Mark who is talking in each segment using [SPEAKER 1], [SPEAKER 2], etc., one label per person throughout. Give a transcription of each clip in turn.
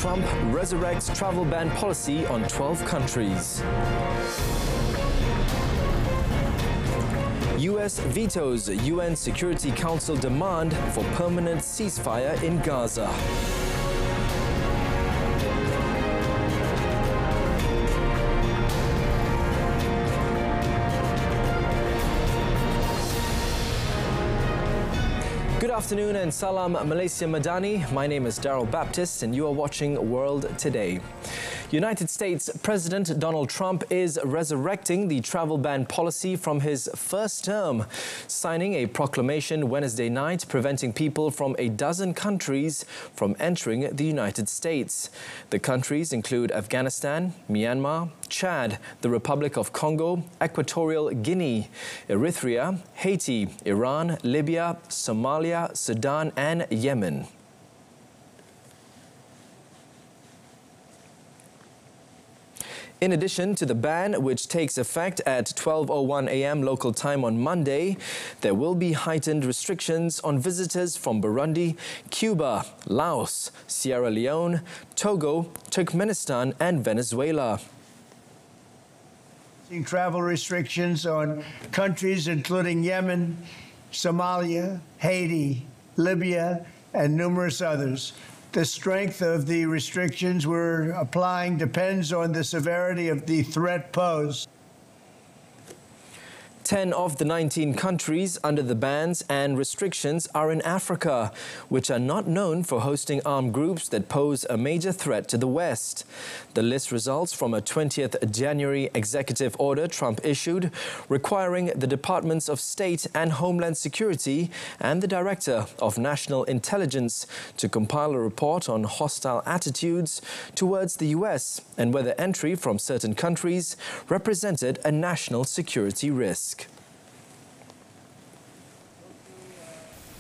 [SPEAKER 1] Trump resurrects travel ban policy on 12 countries. US vetoes UN Security Council demand for permanent ceasefire in Gaza. Good afternoon and salam Malaysia Madani. My name is Daryl Baptist and you are watching World Today. United States President Donald Trump is resurrecting the travel ban policy from his first term, signing a proclamation Wednesday night preventing people from a dozen countries from entering the United States. The countries include Afghanistan, Myanmar, Chad, the Republic of Congo, Equatorial Guinea, Eritrea, Haiti, Iran, Libya, Somalia, Sudan and Yemen. In addition to the ban, which takes effect at 12:01 a.m. local time on Monday, there will be heightened restrictions on visitors from Burundi, Cuba, Laos, Sierra Leone, Togo, Turkmenistan and Venezuela.
[SPEAKER 2] Travel restrictions on countries including Yemen, Somalia, Haiti, Libya, and numerous others. The strength of the restrictions we're applying depends on the severity of the threat posed.
[SPEAKER 1] 10 of the 19 countries under the bans and restrictions are in Africa, which are not known for hosting armed groups that pose a major threat to the West. The list results from a 20th January executive order Trump issued, requiring the Departments of State and Homeland Security and the Director of National Intelligence to compile a report on hostile attitudes towards the U.S. and whether entry from certain countries represented a national security risk.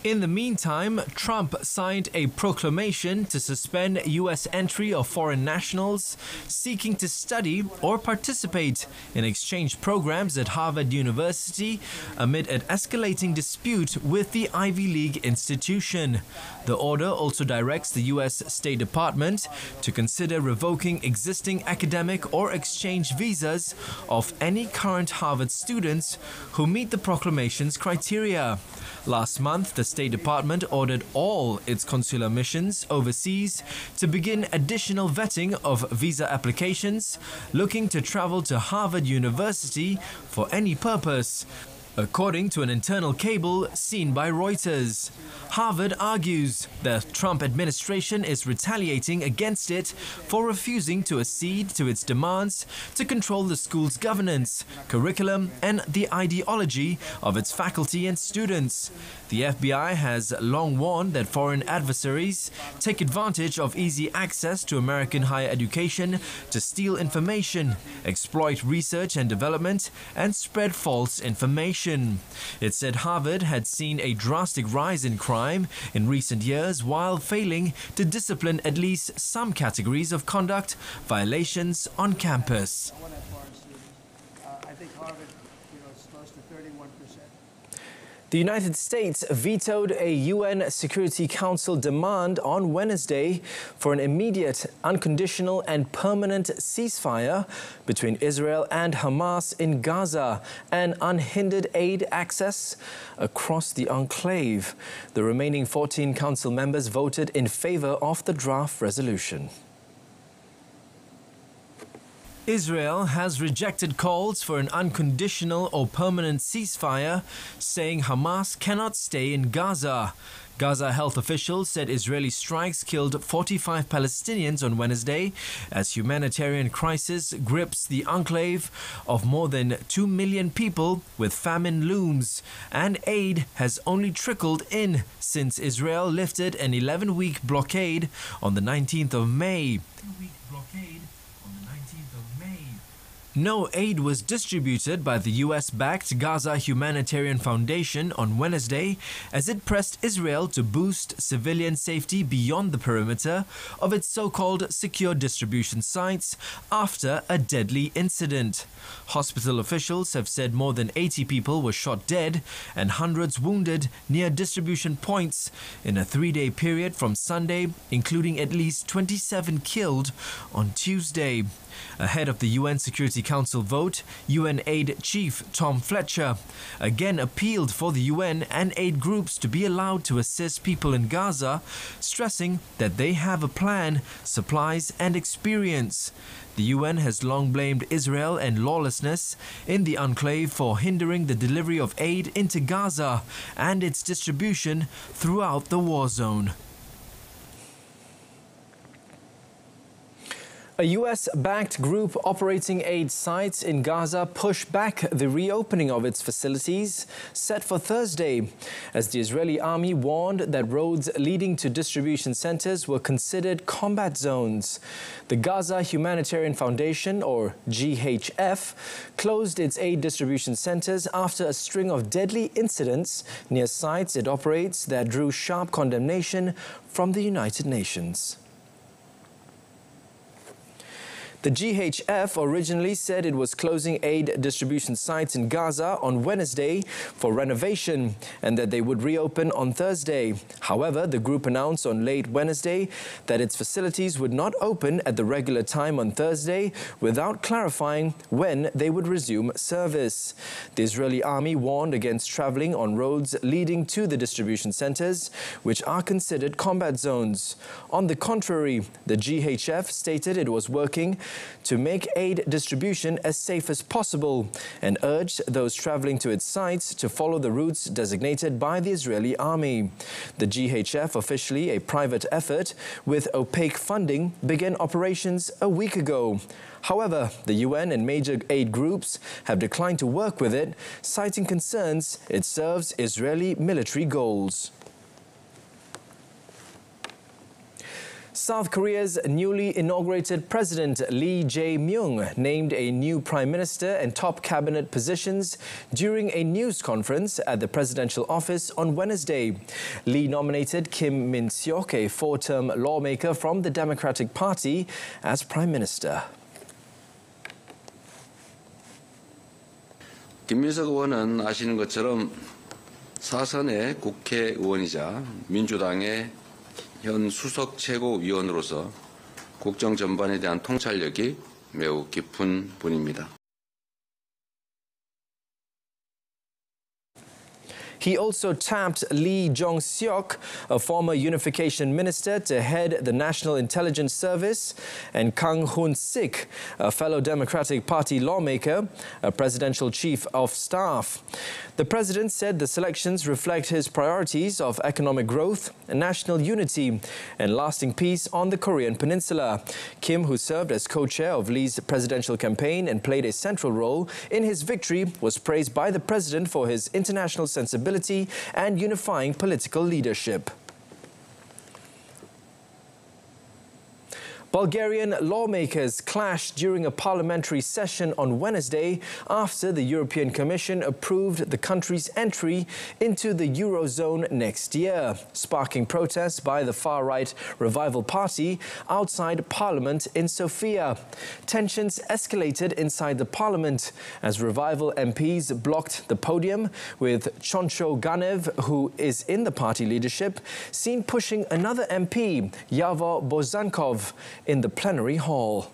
[SPEAKER 1] In the meantime, Trump signed a proclamation to suspend U.S. entry of foreign nationals seeking to study or participate in exchange programs at Harvard University amid an escalating dispute with the Ivy League institution. The order also directs the U.S. State Department to consider revoking existing academic or exchange visas of any current Harvard students who meet the proclamation's criteria. Last month, the State Department ordered all its consular missions overseas to begin additional vetting of visa applications looking to travel to Harvard University for any purpose, according to an internal cable seen by Reuters. Harvard argues the Trump administration is retaliating against it for refusing to accede to its demands to control the school's governance, curriculum, and the ideology of its faculty and students. The FBI has long warned that foreign adversaries take advantage of easy access to American higher education to steal information, exploit research and development, and spread false information. It said Harvard had seen a drastic rise in crime in recent years while failing to discipline at least some categories of conduct violations on campus.
[SPEAKER 2] I think Harvard, it's close to 31%.
[SPEAKER 1] The United States vetoed a UN Security Council demand on Wednesday for an immediate, unconditional and permanent ceasefire between Israel and Hamas in Gaza and unhindered aid access across the enclave. The remaining 14 Council members voted in favor of the draft resolution. Israel has rejected calls for an unconditional or permanent ceasefire, saying Hamas cannot stay in Gaza. Gaza health officials said Israeli strikes killed 45 Palestinians on Wednesday as humanitarian crisis grips the enclave of more than 2 million people with famine looms, and aid has only trickled in since Israel lifted an 11-week blockade on the 19th of May. No aid was distributed by the US-backed Gaza Humanitarian Foundation on Wednesday as it pressed Israel to boost civilian safety beyond the perimeter of its so-called secure distribution sites after a deadly incident. Hospital officials have said more than 80 people were shot dead and hundreds wounded near distribution points in a 3-day period from Sunday, including at least 27 killed on Tuesday. Ahead of the UN Security Council vote, UN Aid Chief Tom Fletcher again appealed for the UN and aid groups to be allowed to assist people in Gaza, stressing that they have a plan, supplies and experience. The UN has long blamed Israel and lawlessness in the enclave for hindering the delivery of aid into Gaza and its distribution throughout the war zone. A US-backed group operating aid sites in Gaza pushed back the reopening of its facilities set for Thursday, as the Israeli army warned that roads leading to distribution centers were considered combat zones. The Gaza Humanitarian Foundation, or GHF, closed its aid distribution centers after a string of deadly incidents near sites it operates that drew sharp condemnation from the United Nations. The GHF originally said it was closing aid distribution sites in Gaza on Wednesday for renovation and that they would reopen on Thursday. However, the group announced on late Wednesday that its facilities would not open at the regular time on Thursday without clarifying when they would resume service. The Israeli army warned against traveling on roads leading to the distribution centers, which are considered combat zones. On the contrary, the GHF stated it was working to make aid distribution as safe as possible and urged those traveling to its sites to follow the routes designated by the Israeli army. The GHF, officially a private effort with opaque funding, began operations a week ago. However, the UN and major aid groups have declined to work with it, citing concerns it serves Israeli military goals. South Korea's newly inaugurated President Lee Jae-myung named a new Prime Minister and top cabinet positions during a news conference at the presidential office on Wednesday. Lee nominated Kim Min-seok, a 4-term lawmaker from the Democratic Party, as Prime Minister.
[SPEAKER 3] 김민석 의원은 아시는 것처럼 사선의 국회의원이자 민주당의 현 수석 최고위원으로서 국정 전반에 대한 통찰력이 매우 깊은 분입니다.
[SPEAKER 1] He also tapped Lee Jong-seok, a former unification minister, to head the National Intelligence Service, and Kang Hoon-sik, a fellow Democratic Party lawmaker, a presidential chief of staff. The president said the selections reflect his priorities of economic growth, national unity, and lasting peace on the Korean peninsula. Kim, who served as co-chair of Lee's presidential campaign and played a central role in his victory, was praised by the president for his international sensibility and unifying political leadership. Bulgarian lawmakers clashed during a parliamentary session on Wednesday after the European Commission approved the country's entry into the Eurozone next year, sparking protests by the far-right Revival Party outside Parliament in Sofia. Tensions escalated inside the Parliament as Revival MPs blocked the podium, with Choncho Ganev, who is in the party leadership, seen pushing another MP, Yavor Bozankov, in the plenary hall.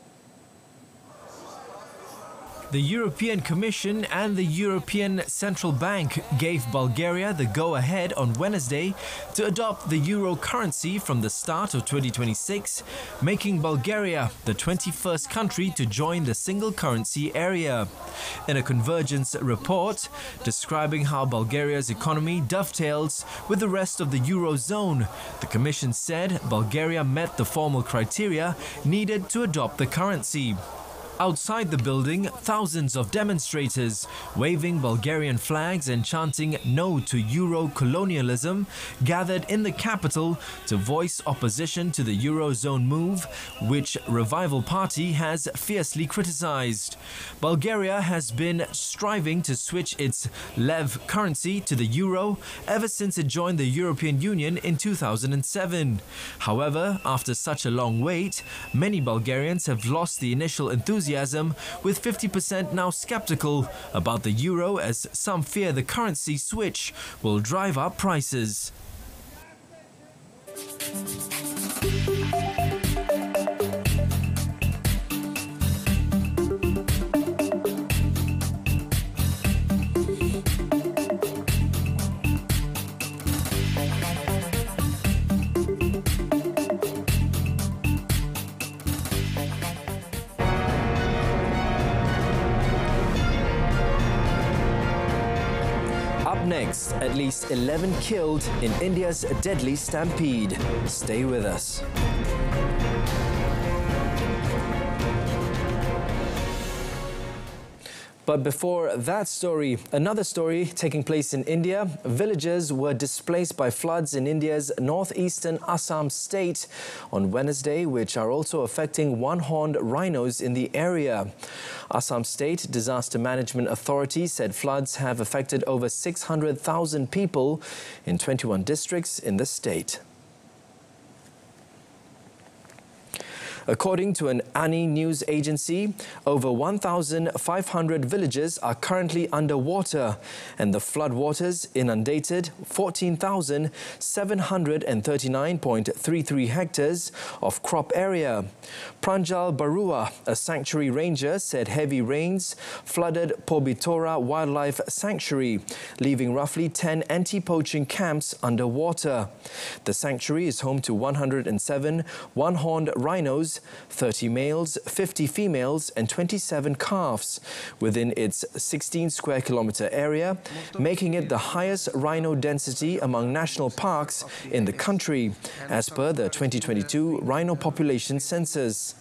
[SPEAKER 1] The European Commission and the European Central Bank gave Bulgaria the go-ahead on Wednesday to adopt the euro currency from the start of 2026, making Bulgaria the 21st country to join the single currency area. In a convergence report describing how Bulgaria's economy dovetails with the rest of the eurozone, the Commission said Bulgaria met the formal criteria needed to adopt the currency. Outside the building, thousands of demonstrators, waving Bulgarian flags and chanting "No to Euro colonialism," gathered in the capital to voice opposition to the Eurozone move, which Revival Party has fiercely criticized. Bulgaria has been striving to switch its lev currency to the euro ever since it joined the European Union in 2007. However, after such a long wait, many Bulgarians have lost the initial enthusiasm, with 50% now skeptical about the euro, as some fear the currency switch will drive up prices. Up next, at least 11 killed in India's deadly stampede. Stay with us. But before that story, another story taking place in India. Villagers were displaced by floods in India's northeastern Assam state on Wednesday, which are also affecting one-horned rhinos in the area. Assam State Disaster Management Authority said floods have affected over 600,000 people in 21 districts in the state. According to an ANI news agency, over 1,500 villages are currently underwater, and the floodwaters inundated 14,739.33 hectares of crop area. Pranjal Barua, a sanctuary ranger, said heavy rains flooded Pobitora Wildlife Sanctuary, leaving roughly 10 anti-poaching camps underwater. The sanctuary is home to 107 one-horned rhinos, 30 males, 50 females and 27 calves within its 16 square kilometre area, making it the highest rhino density among national parks in the country, as per the 2022 rhino population census.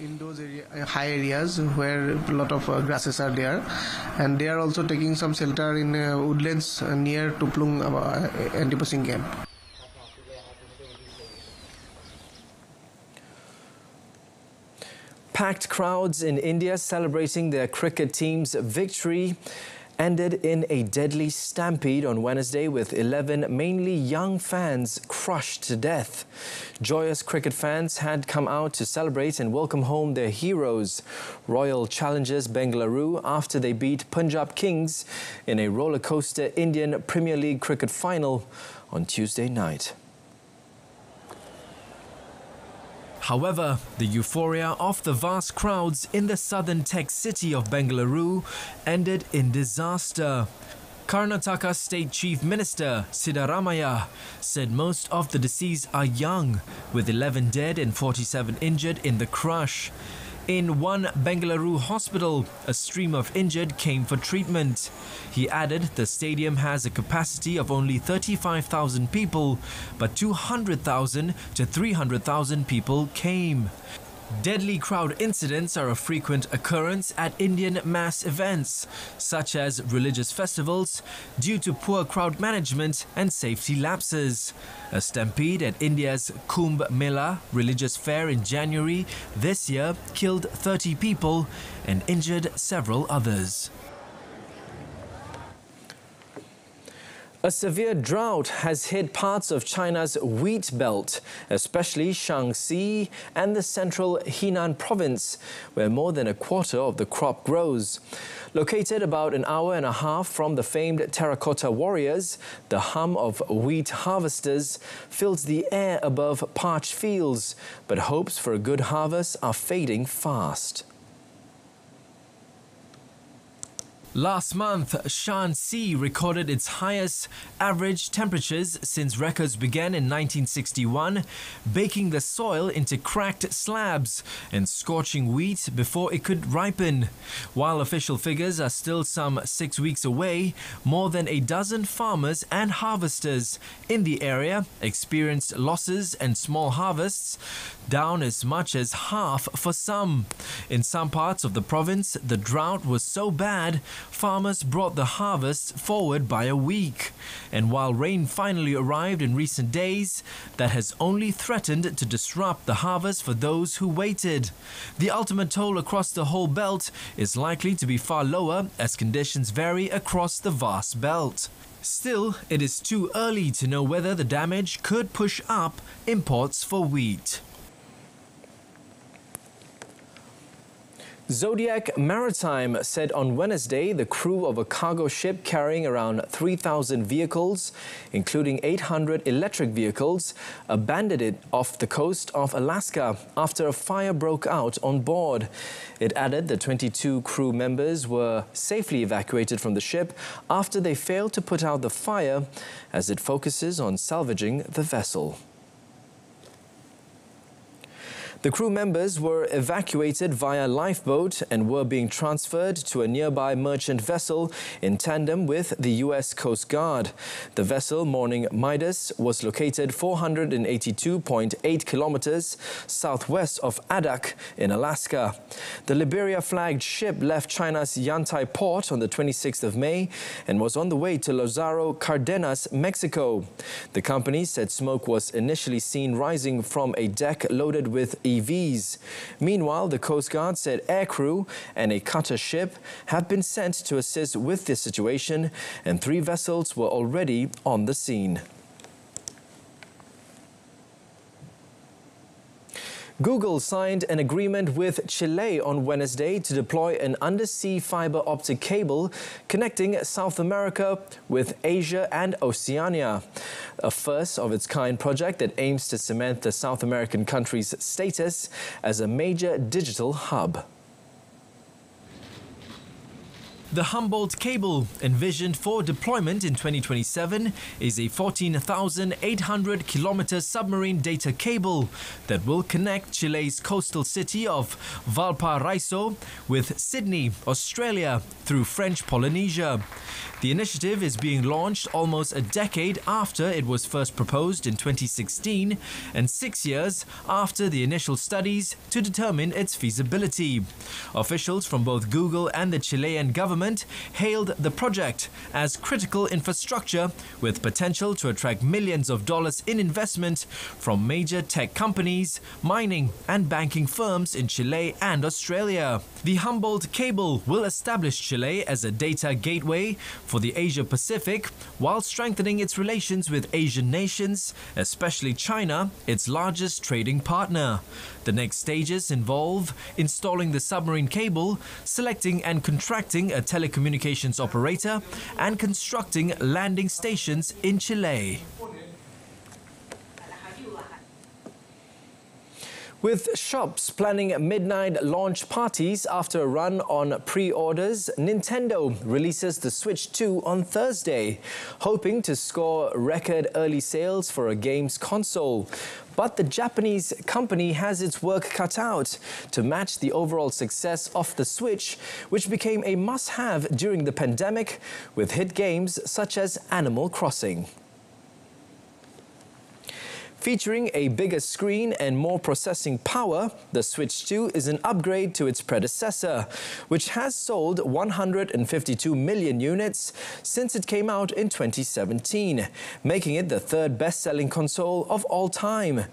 [SPEAKER 4] In those high areas where a lot of grasses are there, and they are also taking some shelter in woodlands near Tuplung anti-poaching camp.
[SPEAKER 1] Packed crowds in India celebrating their cricket team's victory ended in a deadly stampede on Wednesday, with 11 mainly young fans crushed to death. Joyous cricket fans had come out to celebrate and welcome home their heroes, Royal Challengers Bengaluru, after they beat Punjab Kings in a roller coaster Indian Premier League cricket final on Tuesday night. However, the euphoria of the vast crowds in the southern tech city of Bengaluru ended in disaster. Karnataka State Chief Minister Siddaramaiah said most of the deceased are young, with 11 dead and 47 injured in the crush. In one Bengaluru hospital, a stream of injured came for treatment. He added the stadium has a capacity of only 35,000 people, but 200,000 to 300,000 people came. Deadly crowd incidents are a frequent occurrence at Indian mass events, such as religious festivals, due to poor crowd management and safety lapses. A stampede at India's Kumbh Mela religious fair in January this year killed 30 people and injured several others. A severe drought has hit parts of China's wheat belt, especially Shaanxi and the central Henan province, where more than a quarter of the crop grows. Located about an hour and a half from the famed terracotta warriors, the hum of wheat harvesters fills the air above parched fields, but hopes for a good harvest are fading fast. Last month, Shanxi recorded its highest average temperatures since records began in 1961, baking the soil into cracked slabs and scorching wheat before it could ripen. While official figures are still some 6 weeks away, more than a dozen farmers and harvesters in the area experienced losses and small harvests, down as much as half for some. In some parts of the province, the drought was so bad, farmers brought the harvest forward by a week. And while rain finally arrived in recent days, that has only threatened to disrupt the harvest for those who waited. The ultimate toll across the whole belt is likely to be far lower as conditions vary across the vast belt. Still, it is too early to know whether the damage could push up imports for wheat. Zodiac Maritime said on Wednesday the crew of a cargo ship carrying around 3,000 vehicles, including 800 electric vehicles, abandoned it off the coast of Alaska after a fire broke out on board. It added the 22 crew members were safely evacuated from the ship after they failed to put out the fire as it focuses on salvaging the vessel. The crew members were evacuated via lifeboat and were being transferred to a nearby merchant vessel in tandem with the U.S. Coast Guard. The vessel, Morning Midas, was located 482.8 kilometers southwest of Adak in Alaska. The Liberia-flagged ship left China's Yantai port on the 26th of May and was on the way to Lázaro Cárdenas, Mexico. The company said smoke was initially seen rising from a deck loaded with EVs. Meanwhile, the Coast Guard said aircrew and a cutter ship have been sent to assist with this situation, and 3 vessels were already on the scene. Google signed an agreement with Chile on Wednesday to deploy an undersea fiber optic cable connecting South America with Asia and Oceania. A first-of-its-kind project that aims to cement the South American country's status as a major digital hub. The Humboldt cable, envisioned for deployment in 2027, is a 14,800-kilometer submarine data cable that will connect Chile's coastal city of Valparaiso with Sydney, Australia, through French Polynesia. The initiative is being launched almost a decade after it was first proposed in 2016 and 6 years after the initial studies to determine its feasibility. Officials from both Google and the Chilean government hailed the project as critical infrastructure with potential to attract millions of dollars in investment from major tech companies, mining and banking firms in Chile and Australia. The Humboldt cable will establish Chile as a data gateway for the Asia-Pacific while strengthening its relations with Asian nations, especially China, its largest trading partner. The next stages involve installing the submarine cable, selecting and contracting a telecommunications operator, and constructing landing stations in Chile. With shops planning midnight launch parties after a run on pre-orders, Nintendo releases the Switch 2 on Thursday, hoping to score record early sales for a games console. But the Japanese company has its work cut out to match the overall success of the Switch, which became a must-have during the pandemic with hit games such as Animal Crossing. Featuring a bigger screen and more processing power, the Switch 2 is an upgrade to its predecessor, which has sold 152 million units since it came out in 2017, making it the third best-selling console of all time.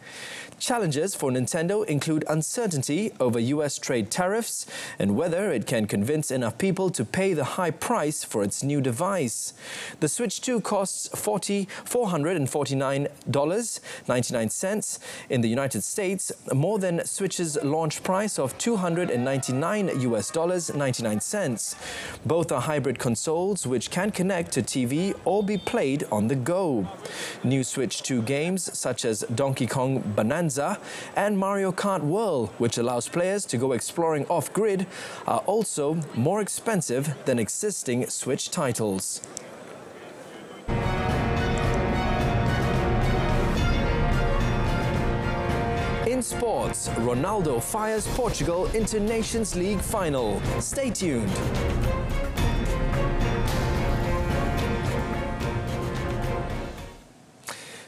[SPEAKER 1] Challenges for Nintendo include uncertainty over US trade tariffs and whether it can convince enough people to pay the high price for its new device. The Switch 2 costs $449.99 in the United States, more than Switch's launch price of $299.99. Both are hybrid consoles which can connect to TV or be played on the go. New Switch 2 games such as Donkey Kong Bonanza Bonanza and Mario Kart World, which allows players to go exploring off-grid, are also more expensive than existing Switch titles. In sports, Ronaldo fires Portugal into Nations League final. Stay tuned.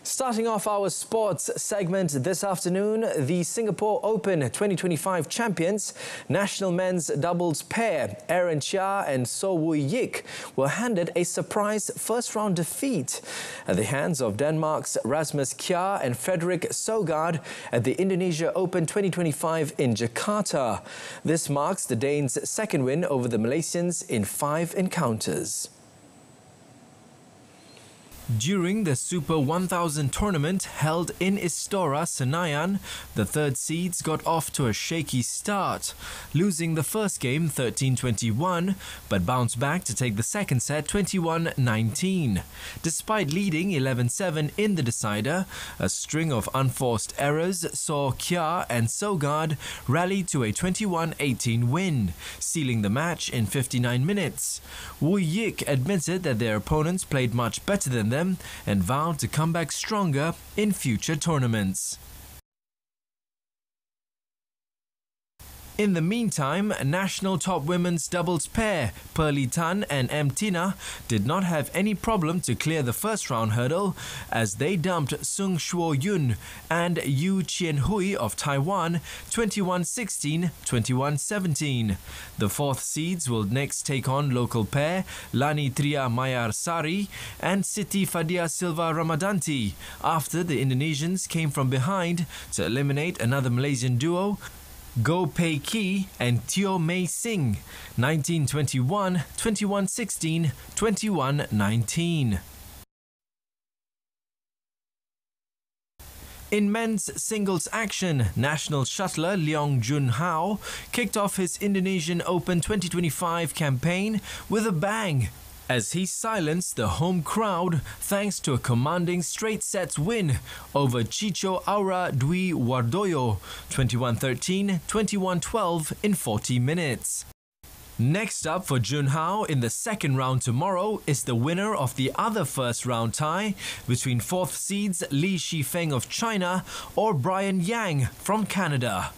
[SPEAKER 1] Starting off our sports segment this afternoon, the Singapore Open 2025 champions, national men's doubles pair Aaron Chia and So Woo Yik were handed a surprise first-round defeat at the hands of Denmark's Rasmus Kjær and Frederik Søgaard at the Indonesia Open 2025 in Jakarta. This marks the Danes' second win over the Malaysians in 5 encounters. During the Super 1000 tournament held in Istora, Senayan, the third seeds got off to a shaky start, losing the first game 13-21, but bounced back to take the second set 21-19. Despite leading 11-7 in the decider, a string of unforced errors saw Kjær and Søgaard rally to a 21-18 win, sealing the match in 59 minutes. Woo Yik admitted that their opponents played much better than them and vowed to come back stronger in future tournaments. In the meantime, national top women's doubles pair Pearly Tan and M. Tina did not have any problem to clear the first round hurdle as they dumped Sung Shuo Yun and Yu Chien Hui of Taiwan 21-16, 21-17. The fourth seeds will next take on local pair Lani Tria Mayar Sari and Siti Fadia Silva Ramadanti after the Indonesians came from behind to eliminate another Malaysian duo, Go Pei Ki and Teo Mei Sing, 19-21, 21-16, 21-19. In men's singles action, national shuttler Leong Jun Hao kicked off his Indonesian Open 2025 campaign with a bang as he silenced the home crowd thanks to a commanding straight sets win over Chicho Aura Dwi Wardoyo 21-13, 21-12 in 40 minutes. Next up for Junhao in the second round tomorrow is the winner of the other first round tie between fourth seeds Li Shifeng of China or Brian Yang from Canada.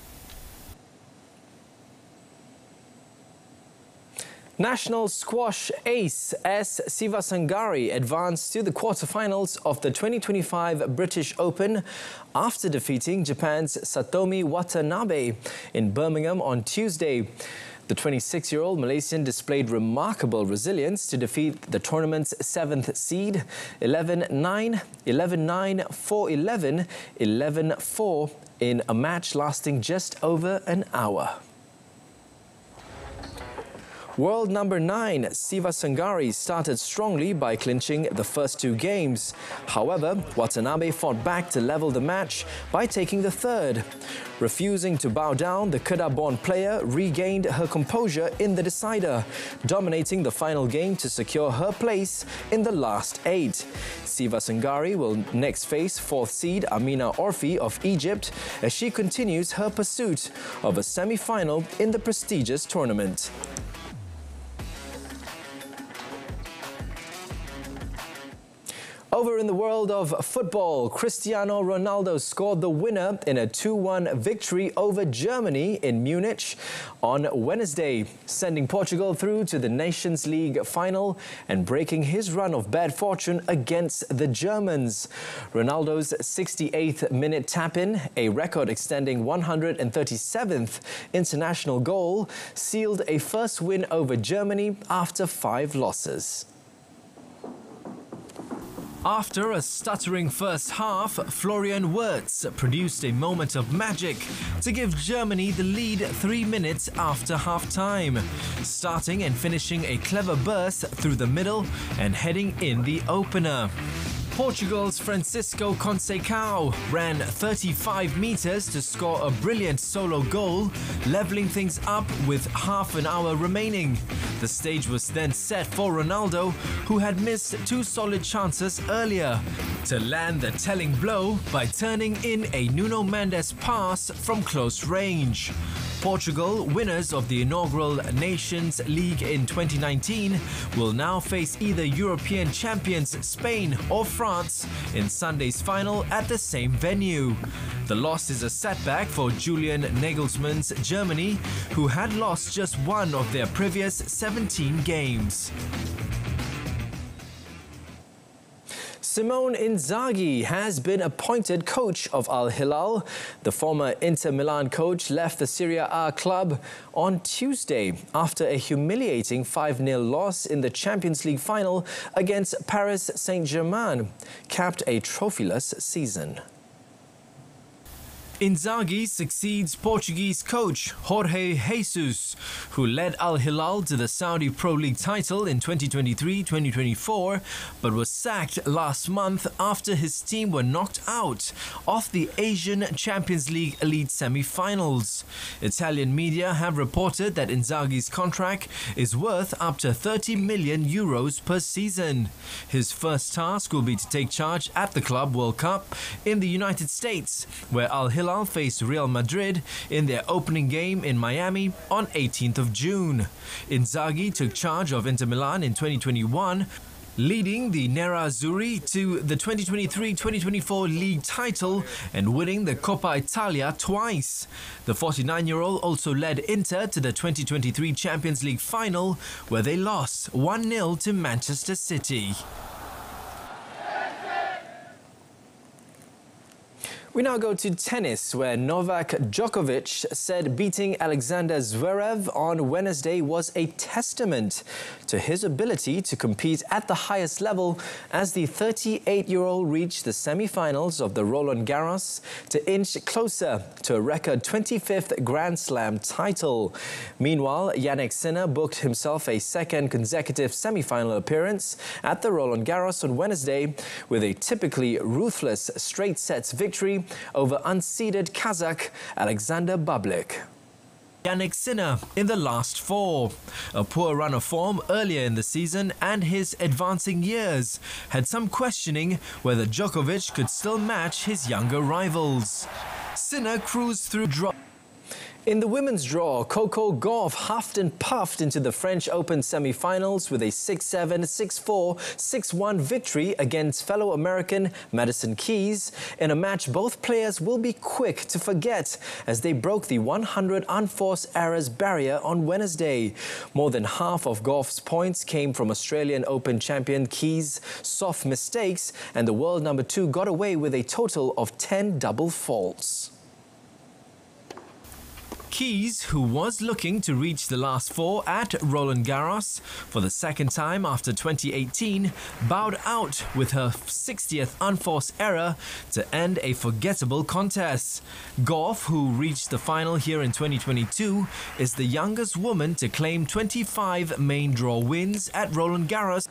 [SPEAKER 1] National squash ace S. Sivasangari advanced to the quarterfinals of the 2025 British Open after defeating Japan's Satomi Watanabe in Birmingham on Tuesday. The 26-year-old Malaysian displayed remarkable resilience to defeat the tournament's 7th seed 11-9, 11-9, 4-11, 11-4 in a match lasting just over an hour. World number 9, Sivasangari, started strongly by clinching the first 2 games. However, Watanabe fought back to level the match by taking the third. Refusing to bow down, the Kedah-born player regained her composure in the decider, dominating the final game to secure her place in the last 8. Sivasangari will next face 4th seed Amina Orfi of Egypt as she continues her pursuit of a semi-final in the prestigious tournament. Over in the world of football, Cristiano Ronaldo scored the winner in a 2-1 victory over Germany in Munich on Wednesday, sending Portugal through to the Nations League final and breaking his run of bad fortune against the Germans. Ronaldo's 68th minute tap-in, a record extending 137th international goal, sealed a first win over Germany after 5 losses. After a stuttering first half, Florian Wirtz produced a moment of magic to give Germany the lead 3 minutes after half-time, starting and finishing a clever burst through the middle and heading in the opener. Portugal's Francisco Conceição ran 35 meters to score a brilliant solo goal, leveling things up with half an hour remaining. The stage was then set for Ronaldo, who had missed two solid chances earlier, to land the telling blow by turning in a Nuno Mendes pass from close range. Portugal, winners of the inaugural Nations League in 2019, will now face either European champions Spain or France in Sunday's final at the same venue. The loss is a setback for Julian Nagelsmann's Germany, who had lost just one of their previous 17 games.
[SPEAKER 5] Simone Inzaghi has been appointed coach of Al Hilal. The former Inter Milan coach left the Serie A club on Tuesday after a humiliating 5-0 loss in the Champions League final against Paris Saint-Germain, capped a trophyless season.
[SPEAKER 1] Inzaghi succeeds Portuguese coach Jorge Jesus, who led Al Hilal to the Saudi Pro League title in 2023-2024, but was sacked last month after his team were knocked out of the Asian Champions League elite semi-finals. Italian media have reported that Inzaghi's contract is worth up to 30 million euros per season. His first task will be to take charge at the Club World Cup in the United States, where Al Hilal faced Real Madrid in their opening game in Miami on 18th of June. Inzaghi took charge of Inter Milan in 2021, leading the Nerazzurri to the 2023-2024 league title and winning the Coppa Italia twice. The 49-year-old also led Inter to the 2023 Champions League final, where they lost 1-0 to Manchester City.
[SPEAKER 5] We now go to tennis, where Novak Djokovic said beating Alexander Zverev on Wednesday was a testament to his ability to compete at the highest level as the 38-year-old reached the semi-finals of the Roland Garros to inch closer to a record 25th Grand Slam title. Meanwhile, Jannik Sinner booked himself a second consecutive semi-final appearance at the Roland Garros on Wednesday with a typically ruthless straight sets victory over unseeded Kazakh Alexander Bublik.
[SPEAKER 1] Jannik Sinner in the last four. A poor run of form earlier in the season and his advancing years had some questioning whether Djokovic could still match his younger rivals. Sinner cruised through draw.
[SPEAKER 5] In the women's draw, Coco Gauff huffed and puffed into the French Open semi-finals with a 6-7, 6-4, 6-1 victory against fellow American Madison Keys in a match both players will be quick to forget as they broke the 100 unforced errors barrier on Wednesday. More than half of Gauff's points came from Australian Open champion Keys' soft mistakes, and the world number 2 got away with a total of 10 double faults.
[SPEAKER 1] Keys, who was looking to reach the last four at Roland Garros for the second time after 2018, bowed out with her 60th unforced error to end a forgettable contest. Gauff, who reached the final here in 2022, is the youngest woman to claim 25 main draw wins at Roland Garros.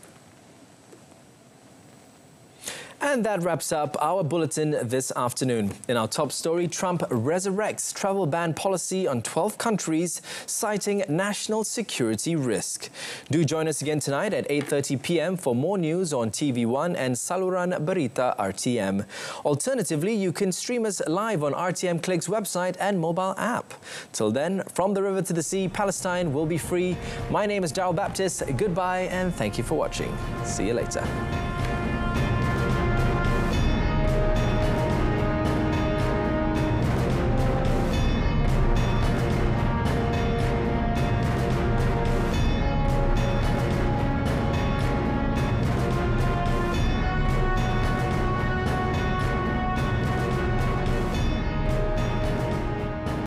[SPEAKER 5] And that wraps up our bulletin this afternoon. In our top story, Trump resurrects travel ban policy on 12 countries, citing national security risk. Do join us again tonight at 8:30 p.m. for more news on TV1 and saluran Berita RTM. Alternatively, you can stream us live on RTM Click's website and mobile app. Till then, from the river to the sea, Palestine will be free. My name is Darryl Baptist. Goodbye and thank you for watching. See you later.